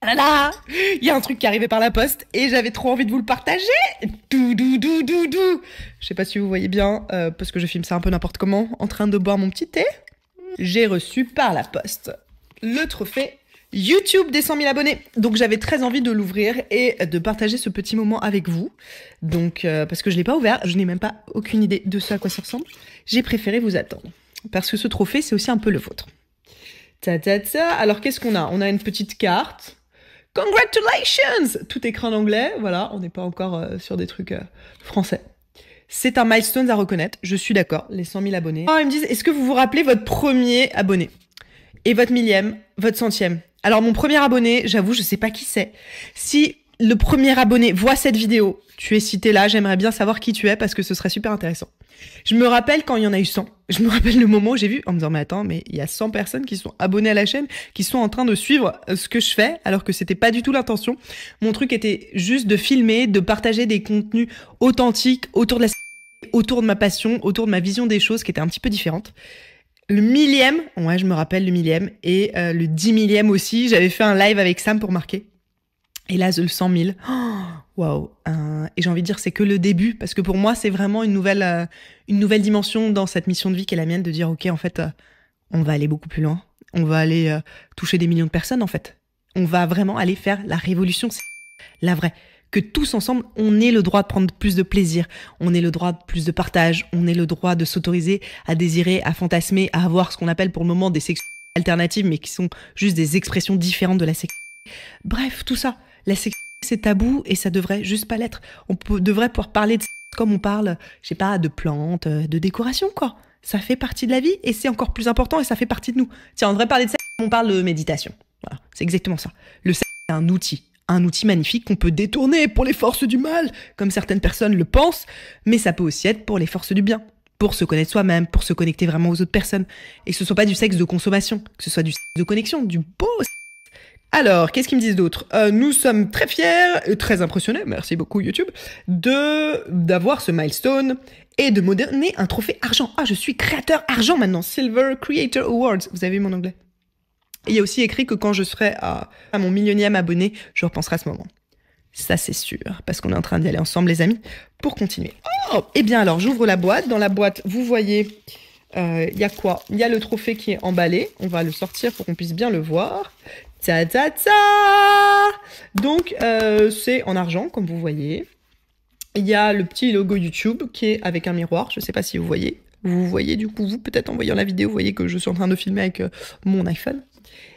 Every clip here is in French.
là là, il y a un truc qui est arrivé par la poste et j'avais trop envie de vous le partager. Dou dou dou dou dou. Je sais pas si vous voyez bien, parce que je filme ça un peu n'importe comment, en train de boire mon petit thé. J'ai reçu par la poste le trophée YouTube des 100 000 abonnés. Donc j'avais très envie de l'ouvrir et de partager ce petit moment avec vous. Donc parce que je l'ai pas ouvert, je n'ai même pas aucune idée de ce à quoi ça ressemble. J'ai préféré vous attendre parce que ce trophée c'est aussi un peu le vôtre. Ta ta ta. Alors qu'est-ce qu'on a? On a une petite carte. Congratulations! Tout écrit en anglais, voilà, on n'est pas encore sur des trucs français. C'est un milestone à reconnaître, je suis d'accord, les 100 000 abonnés. Oh, ils me disent, est-ce que vous vous rappelez votre premier abonné? Et votre millième, votre centième? Alors mon premier abonné, j'avoue, je sais pas qui c'est. Si le premier abonné voit cette vidéo, tu es cité là, j'aimerais bien savoir qui tu es parce que ce serait super intéressant. Je me rappelle quand il y en a eu 100. Je me rappelle le moment où j'ai vu en me disant mais attends, mais il y a 100 personnes qui sont abonnées à la chaîne, qui sont en train de suivre ce que je fais alors que c'était pas du tout l'intention. Mon truc était juste de filmer, de partager des contenus authentiques autour de ma passion, autour de ma vision des choses qui était un petit peu différente. Le millième, ouais, je me rappelle le millième, et le 10 millième aussi, j'avais fait un live avec Sam pour marquer. Et là, le 100 000, waouh. Et j'ai envie de dire, c'est que le début, parce que pour moi, c'est vraiment une nouvelle dimension dans cette mission de vie qui est la mienne, de dire, ok, en fait, on va aller beaucoup plus loin. On va aller toucher des millions de personnes, en fait. On va vraiment aller faire la révolution, c'est la vraie. Que tous ensemble, on ait le droit de prendre plus de plaisir, on ait le droit de plus de partage, on ait le droit de s'autoriser à désirer, à fantasmer, à avoir ce qu'on appelle pour le moment des sexualités alternatives, mais qui sont juste des expressions différentes de la sexualité. Bref, tout ça. La sexualité, c'est tabou et ça devrait juste pas l'être. Devrait pouvoir parler de sexe comme on parle, je sais pas, de plantes, de décoration, quoi. Ça fait partie de la vie et c'est encore plus important et ça fait partie de nous. Tiens, on devrait parler de sexe comme on parle de méditation. Voilà, c'est exactement ça. Le sexe, c'est un outil magnifique qu'on peut détourner pour les forces du mal, comme certaines personnes le pensent, mais ça peut aussi être pour les forces du bien, pour se connaître soi-même, pour se connecter vraiment aux autres personnes, et que ce soit pas du sexe de consommation, que ce soit du sexe de connexion, du beau sexe. Alors, qu'est-ce qu'ils me disent d'autre? Nous sommes très fiers et très impressionnés, merci beaucoup YouTube, d'avoir ce milestone et de me donner un trophée argent. Ah, je suis créateur argent maintenant, Silver Creator Awards. Vous avez vu mon anglais? Et il y a aussi écrit que quand je serai à mon millionième abonné, je repenserai à ce moment. Ça, c'est sûr, parce qu'on est en train d'y aller ensemble, les amis, pour continuer. Oh, eh bien alors, j'ouvre la boîte. Dans la boîte, vous voyez, il y a quoi? Il y a le trophée qui est emballé. On va le sortir pour qu'on puisse bien le voir. Ta ta ta. Donc, c'est en argent, comme vous voyez. Il y a le petit logo YouTube qui est avec un miroir. Je ne sais pas si vous voyez. Vous voyez, du coup, vous, peut-être en voyant la vidéo, vous voyez que je suis en train de filmer avec mon iPhone.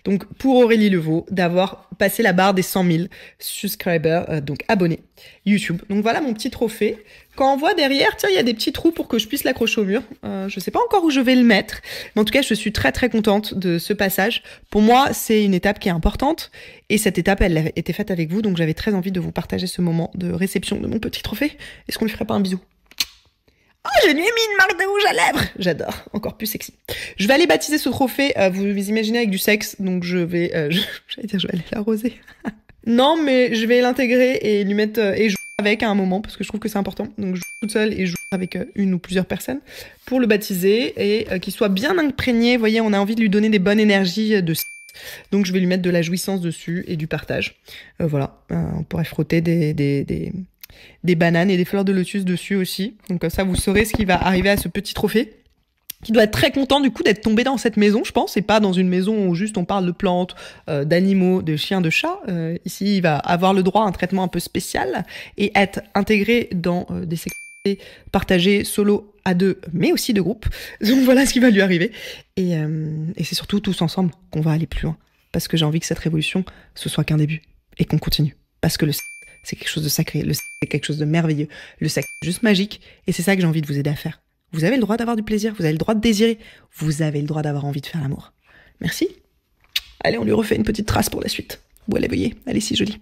Donc, pour Aurélie Levaux, d'avoir passé la barre des 100 000 subscribers, donc abonnés YouTube. Donc, voilà mon petit trophée. Quand on voit derrière, tiens, il y a des petits trous pour que je puisse l'accrocher au mur. Je sais pas encore où je vais le mettre. Mais en tout cas, je suis très, très contente de ce passage. Pour moi, c'est une étape qui est importante. Et cette étape, elle a été faite avec vous. Donc, j'avais très envie de vous partager ce moment de réception de mon petit trophée. Est-ce qu'on lui ferait pas un bisou? Oh, je lui ai mis une marque de rouge à lèvres. J'adore, encore plus sexy. Je vais aller baptiser ce trophée, vous imaginez, avec du sexe, donc je vais, j'allais dire, je vais aller l'arroser. Non, mais je vais l'intégrer et lui mettre, et jouer avec à un moment, parce que je trouve que c'est important. Donc je joue toute seule et je joue avec une ou plusieurs personnes pour le baptiser et qu'il soit bien imprégné. Vous voyez, on a envie de lui donner des bonnes énergies de sexe. Donc je vais lui mettre de la jouissance dessus et du partage. Voilà, on pourrait frotter des bananes et des fleurs de lotus dessus aussi. Donc comme ça, vous saurez ce qui va arriver à ce petit trophée, qui doit être très content du coup d'être tombé dans cette maison, je pense, et pas dans une maison où juste on parle de plantes, d'animaux, de chiens, de chats. Ici, il va avoir le droit à un traitement un peu spécial et être intégré dans des sexualités partagées solo, à deux, mais aussi de groupe. Donc voilà ce qui va lui arriver. Et c'est surtout tous ensemble qu'on va aller plus loin. Parce que j'ai envie que cette révolution, ce soit qu'un début. Et qu'on continue. Parce que c'est quelque chose de sacré, le sexe, c'est quelque chose de merveilleux, le sexe, c'est juste magique, et c'est ça que j'ai envie de vous aider à faire. Vous avez le droit d'avoir du plaisir, vous avez le droit de désirer, vous avez le droit d'avoir envie de faire l'amour. Merci. Allez, on lui refait une petite trace pour la suite. Vous la voyez, elle est si jolie.